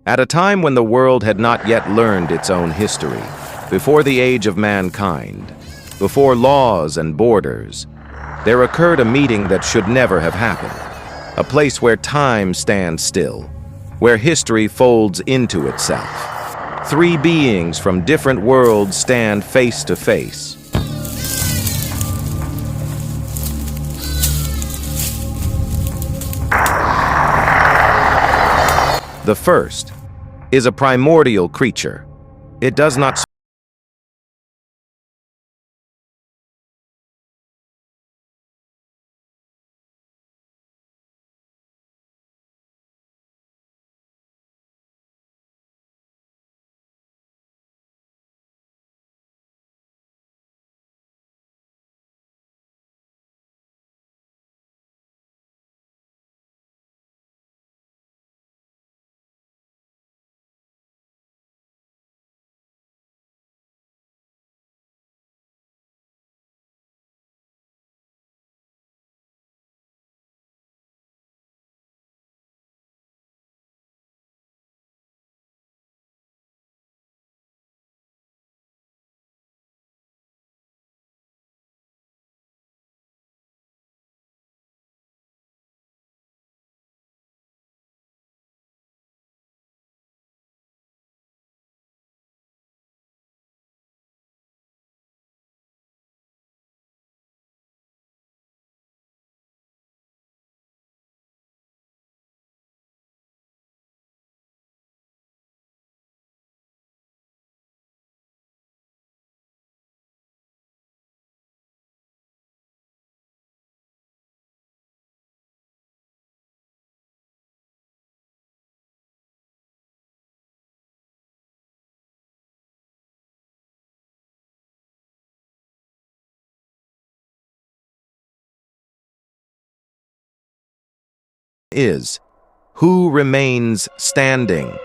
At a time when the world had not yet learned its own history, before the age of mankind, before laws and borders, there occurred a meeting that should never have happened. A place where time stands still, where history folds into itself. Three beings from different worlds stand face to face. The first is a primordial creature. It does not is who remains standing.